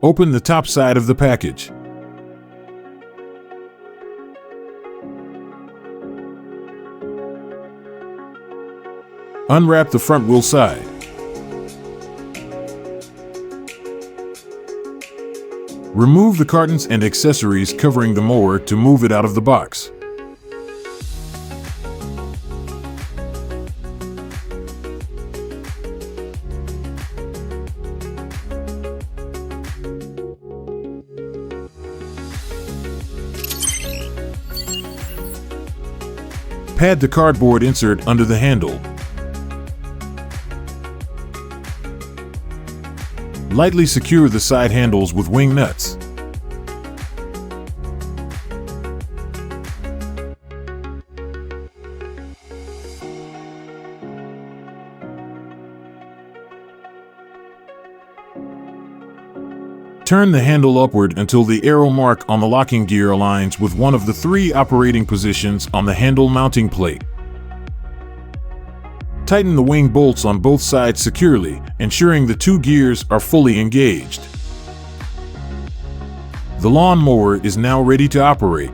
Open the top side of the package. Unwrap the front wheel side. Remove the cartons and accessories covering the mower to move it out of the box. Pad the cardboard insert under the handle. Lightly secure the side handles with wing nuts. Turn the handle upward until the arrow mark on the locking gear aligns with one of the 3 operating positions on the handle mounting plate. Tighten the wing bolts on both sides securely, ensuring the 2 gears are fully engaged. The lawn mower is now ready to operate.